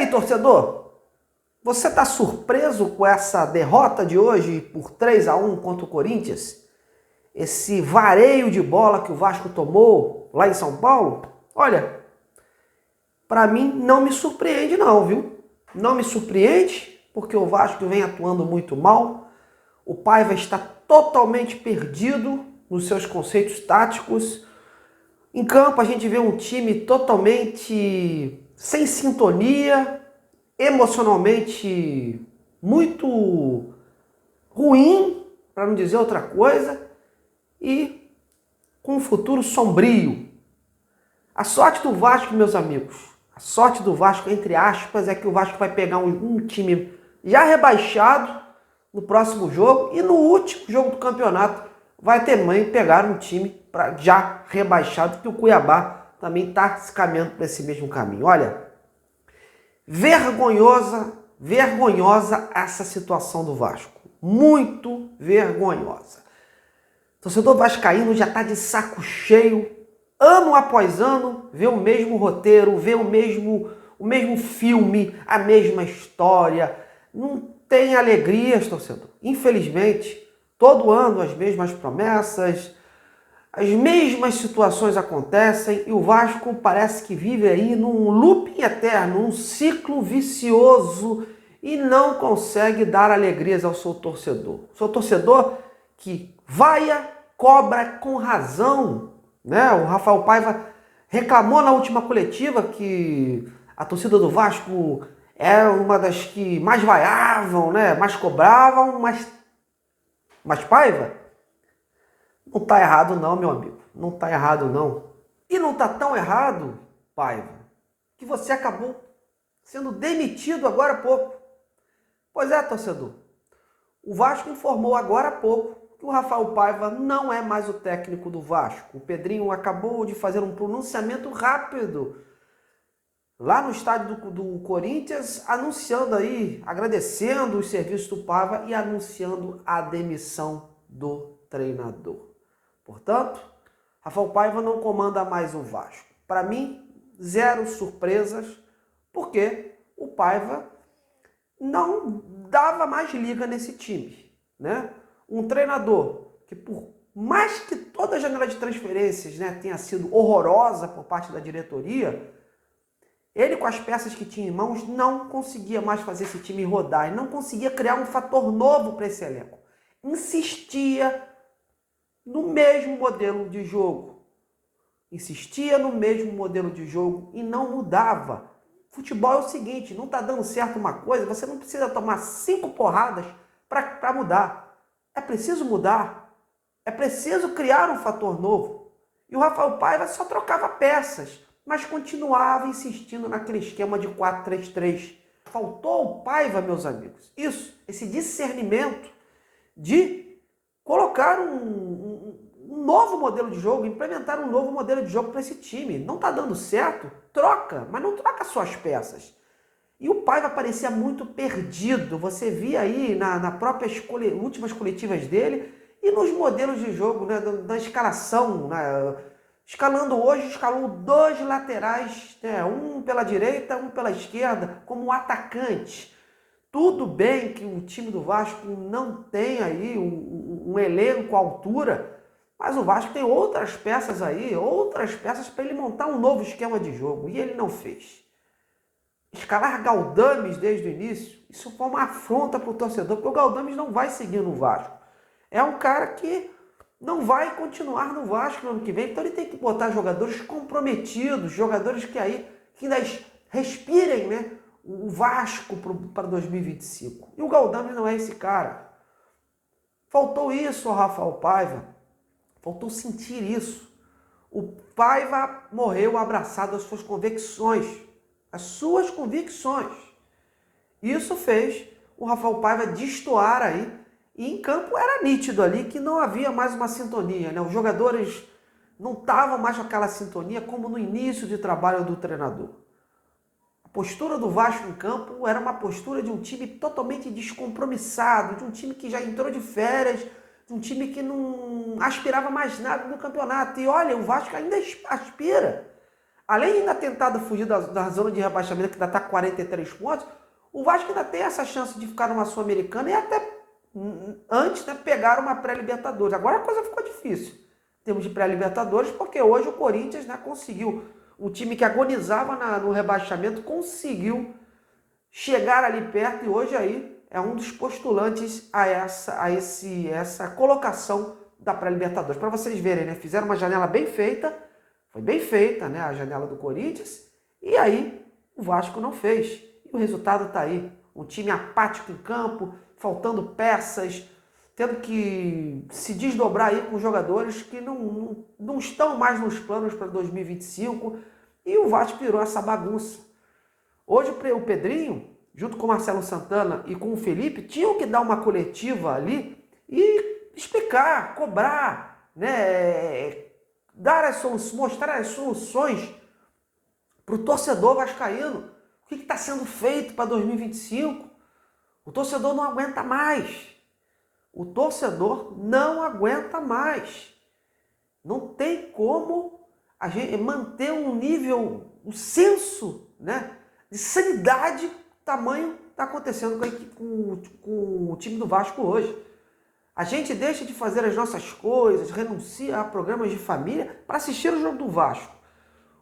aí, torcedor? Você está surpreso com essa derrota de hoje por 3-1 contra o Corinthians? Esse vareio de bola que o Vasco tomou lá em São Paulo? Olha, para mim não me surpreende não, viu? Não me surpreende, porque o Vasco vem atuando muito mal. O Paiva está totalmente perdido nos seus conceitos táticos. Em campo a gente vê um time totalmente sem sintonia, emocionalmente muito ruim, para não dizer outra coisa, e com um futuro sombrio. A sorte do Vasco, meus amigos, a sorte do Vasco, entre aspas, é que o Vasco vai pegar um time já rebaixado no próximo jogo e no último jogo do campeonato vai também pegar um time já rebaixado, que o Cuiabá também está se caminhando para esse mesmo caminho. Olha, vergonhosa essa situação do Vasco. Muito vergonhosa. O torcedor vascaíno já está de saco cheio, ano após ano, vê o mesmo roteiro, vê o mesmo filme, a mesma história. Não tem alegrias, torcedor. Infelizmente, todo ano as mesmas promessas, as mesmas situações acontecem e o Vasco parece que vive aí num looping eterno, um ciclo vicioso e não consegue dar alegrias ao seu torcedor. O seu torcedor que vaia, cobra com razão, né? O Rafael Paiva reclamou na última coletiva que a torcida do Vasco é uma das que mais vaiavam, né? Mais cobravam, mas Paiva, não tá errado não, meu amigo. Não tá errado não. E não tá tão errado, Paiva, que você acabou sendo demitido agora há pouco. Pois é, torcedor. O Vasco informou agora há pouco que o Rafael Paiva não é mais o técnico do Vasco. O Pedrinho acabou de fazer um pronunciamento rápido lá no estádio do Corinthians, anunciando aí, agradecendo os serviços do Paiva e anunciando a demissão do treinador. Portanto, Rafael Paiva não comanda mais o Vasco. Para mim, zero surpresas, porque o Paiva não dava mais liga nesse time, né? Um treinador que, por mais que toda a janela de transferências, né, tenha sido horrorosa por parte da diretoria, ele, com as peças que tinha em mãos, não conseguia mais fazer esse time rodar e não conseguia criar um fator novo para esse elenco. Insistia no mesmo modelo de jogo. Insistia no mesmo modelo de jogo e não mudava. Futebol é o seguinte, não está dando certo uma coisa, você não precisa tomar 5 porradas para mudar. É preciso mudar. É preciso criar um fator novo. E o Rafael Paiva só trocava peças, mas continuava insistindo naquele esquema de 4-3-3. Faltou o Paiva, meus amigos, isso, esse discernimento de colocar um novo modelo de jogo, implementar um novo modelo de jogo para esse time. Não está dando certo? Troca, mas não troca suas peças. E o Paiva parecia muito perdido. Você via aí na próprias últimas coletivas dele e nos modelos de jogo, né, da escalação, né? Escalando hoje, escalou 2 laterais, né, um pela direita, um pela esquerda, como atacante. Tudo bem que o time do Vasco não tem aí um elenco à altura, mas o Vasco tem outras peças aí, outras peças para ele montar um novo esquema de jogo, e ele não fez. Escalar Galdames desde o início, isso foi uma afronta para o torcedor, porque o Galdames não vai seguir no Vasco. É um cara que não vai continuar no Vasco no ano que vem, então ele tem que botar jogadores comprometidos, jogadores que ainda respirem, né, o Vasco para 2025. E o Galdames não é esse cara. Faltou isso ao Rafael Paiva. Faltou sentir isso. O Paiva morreu abraçado às suas convicções. As suas convicções. Isso fez o Rafael Paiva destoar aí. E em campo era nítido ali que não havia mais uma sintonia, né? Os jogadores não estavam mais com aquela sintonia como no início de trabalho do treinador. A postura do Vasco em campo era uma postura de um time totalmente descompromissado, de um time que já entrou de férias, de um time que não aspirava mais nada no campeonato. E olha, o Vasco ainda aspira. além de ainda tentar fugir da zona de rebaixamento, que ainda está com 43 pontos, o Vasco ainda tem essa chance de ficar numa Sul-Americana e até antes, né, pegar uma pré-Libertadores. Agora a coisa ficou difícil em termos de pré-Libertadores, porque hoje o Corinthians, né, conseguiu, um time que agonizava no rebaixamento, conseguiu chegar ali perto e hoje aí é um dos postulantes a essa colocação da pré-Libertadores. Para vocês verem, né, fizeram uma janela bem feita, foi bem feita, né, a janela do Corinthians, e aí o Vasco não fez. E o resultado está aí, um time apático em campo, faltando peças, tendo que se desdobrar aí com jogadores que não estão mais nos planos para 2025, e o Vasco virou essa bagunça. Hoje o Pedrinho, junto com o Marcelo Santana e com o Felipe, tinham que dar uma coletiva ali e explicar, cobrar, né, dar as soluções, mostrar as soluções para o torcedor vascaíno. O que está sendo feito para 2025? O torcedor não aguenta mais. O torcedor não aguenta mais. Não tem como a gente manter um nível, um senso, né, de sanidade, tamanho está acontecendo com o time do Vasco hoje. A gente deixa de fazer as nossas coisas, renuncia a programas de família para assistir o jogo do Vasco.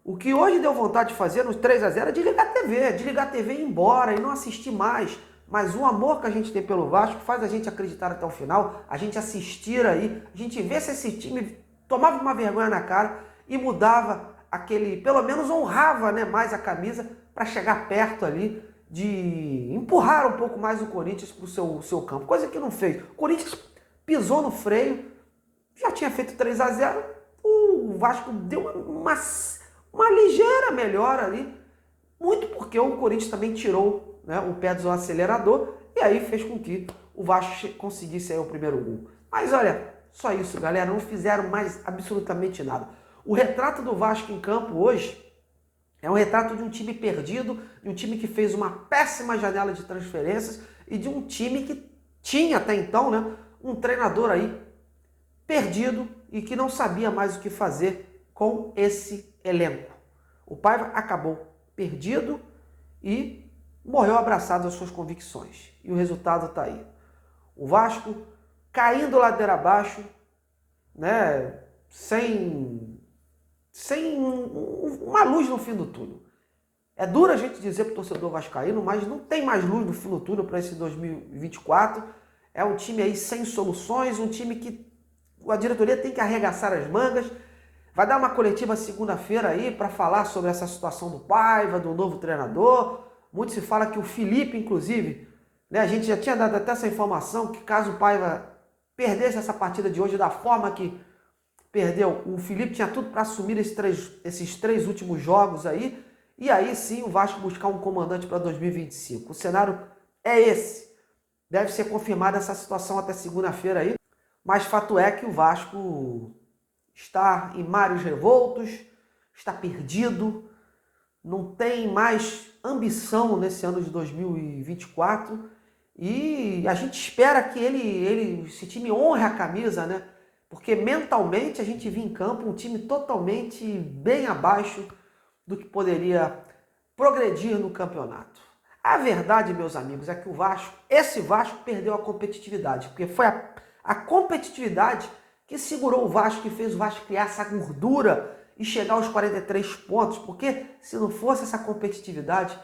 O que hoje deu vontade de fazer nos 3-0 é desligar a TV e ir embora e não assistir mais. Mas o amor que a gente tem pelo Vasco faz a gente acreditar até o final, a gente assistir aí, a gente vê se esse time tomava uma vergonha na cara e mudava aquele, pelo menos honrava, né, mais a camisa para chegar perto ali de empurrar um pouco mais o Corinthians para o seu campo, coisa que não fez. O Corinthians pisou no freio, já tinha feito 3-0, o Vasco deu uma ligeira melhora ali, muito porque o Corinthians também tirou, né, o pé do acelerador e aí fez com que o Vasco conseguisse aí o primeiro gol. Mas olha, só isso, galera, não fizeram mais absolutamente nada. O retrato do Vasco em campo hoje é um retrato de um time perdido, de um time que fez uma péssima janela de transferências e de um time que tinha até então, né, um treinador aí perdido e que não sabia mais o que fazer com esse elenco. O Paiva acabou perdido e morreu abraçado às suas convicções. E o resultado está aí. O Vasco caindo ladeira abaixo, né, sem uma luz no fim do túnel. É duro a gente dizer para o torcedor vascaíno, mas não tem mais luz no fim do túnel para esse 2024. É um time aí sem soluções, um time que a diretoria tem que arregaçar as mangas. Vai dar uma coletiva segunda-feira aí para falar sobre essa situação do Paiva, do novo treinador. Muito se fala que o Felipe, inclusive, né, a gente já tinha dado até essa informação, que caso o Paiva perdesse essa partida de hoje da forma que perdeu, o Felipe tinha tudo para assumir esses três últimos jogos aí, e aí sim o Vasco buscar um comandante para 2025. O cenário é esse. Deve ser confirmada essa situação até segunda-feira aí, mas fato é que o Vasco está em mares revoltos, está perdido, não tem mais ambição nesse ano de 2024 e a gente espera que esse time honre a camisa, né? Porque mentalmente a gente viu em campo um time totalmente bem abaixo do que poderia progredir no campeonato. A verdade, meus amigos, é que esse Vasco perdeu a competitividade, porque foi a competitividade que segurou o Vasco, que fez o Vasco criar essa gordura e chegar aos 43 pontos, porque se não fosse essa competitividade,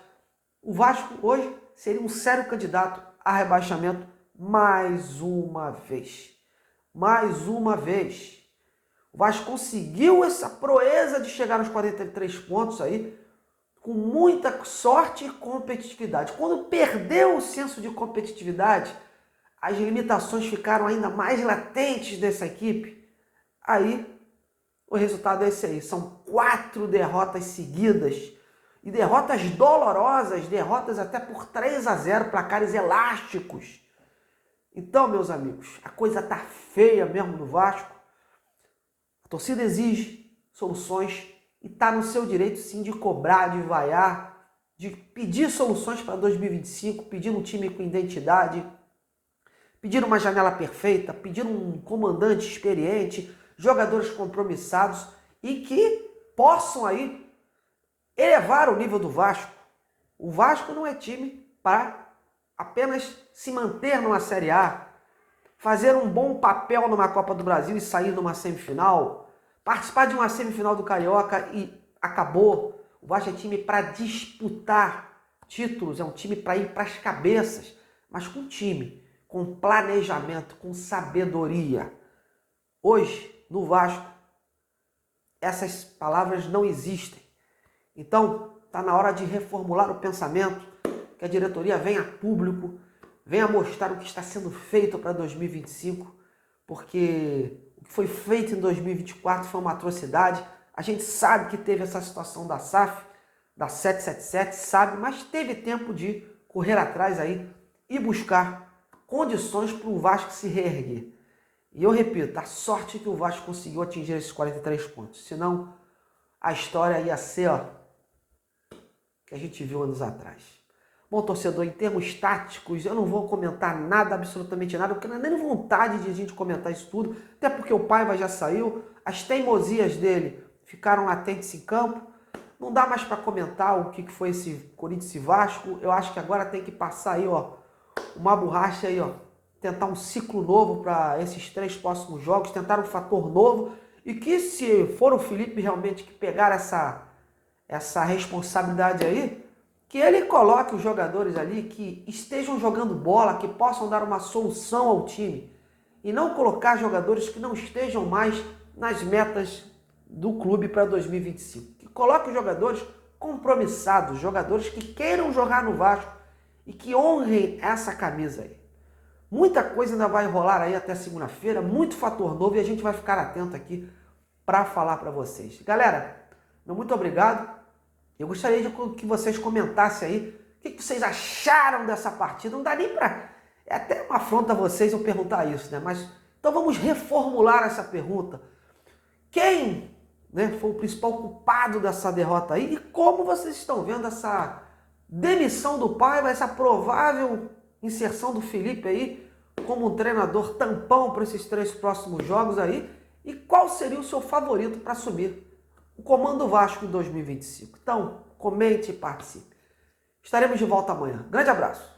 o Vasco hoje seria um sério candidato a rebaixamento mais uma vez. Mais uma vez. O Vasco conseguiu essa proeza de chegar aos 43 pontos aí, com muita sorte e competitividade. Quando perdeu o senso de competitividade, as limitações ficaram ainda mais latentes dessa equipe. Aí, o resultado é esse aí. São 4 derrotas seguidas. E derrotas dolorosas, derrotas até por 3-0, placares elásticos. Então, meus amigos, a coisa tá feia mesmo no Vasco. A torcida exige soluções e tá no seu direito sim de cobrar, de vaiar, de pedir soluções para 2025, pedir um time com identidade, pedir uma janela perfeita, pedir um comandante experiente, jogadores compromissados e que possam aí elevar o nível do Vasco. O Vasco não é time para apenas se manter numa Série A, fazer um bom papel numa Copa do Brasil e sair numa semifinal, participar de uma semifinal do Carioca e acabou. O Vasco é time para disputar títulos, é um time para ir para as cabeças, mas com time, com planejamento, com sabedoria. Hoje, no Vasco, essas palavras não existem. Então, está na hora de reformular o pensamento, que a diretoria venha a público, venha mostrar o que está sendo feito para 2025, porque o que foi feito em 2024 foi uma atrocidade. A gente sabe que teve essa situação da SAF, da 777, sabe, mas teve tempo de correr atrás aí e buscar condições para o Vasco se reerguer. E eu repito, a sorte que o Vasco conseguiu atingir esses 43 pontos. Senão, a história ia ser, que a gente viu anos atrás. Bom, torcedor, em termos táticos, eu não vou comentar nada, absolutamente nada, porque não é nem vontade de a gente comentar isso tudo, até porque o Paiva já saiu, as teimosias dele ficaram latentes em campo. Não dá mais para comentar o que foi esse Corinthians e Vasco. Eu acho que agora tem que passar aí, uma borracha aí, tentar um ciclo novo para esses 3 próximos jogos, tentar um fator novo, e que se for o Felipe realmente que pegar essa responsabilidade aí, que ele coloque os jogadores ali que estejam jogando bola, que possam dar uma solução ao time, e não colocar jogadores que não estejam mais nas metas do clube para 2025. Que coloque os jogadores compromissados, jogadores que queiram jogar no Vasco e que honrem essa camisa aí. Muita coisa ainda vai rolar aí até segunda-feira, muito fator novo, e a gente vai ficar atento aqui para falar para vocês. Galera, meu muito obrigado. Eu gostaria de que vocês comentassem aí o que vocês acharam dessa partida. Não dá nem para... É até uma afronta a vocês eu perguntar isso, né? Mas então vamos reformular essa pergunta. Quem, né, foi o principal culpado dessa derrota aí? E como vocês estão vendo essa demissão do Paiva, essa provável inserção do Felipe aí como um treinador tampão para esses 3 próximos jogos aí? E qual seria o seu favorito para assumir o comando Vasco em 2025? Então, comente e participe. Estaremos de volta amanhã. Grande abraço.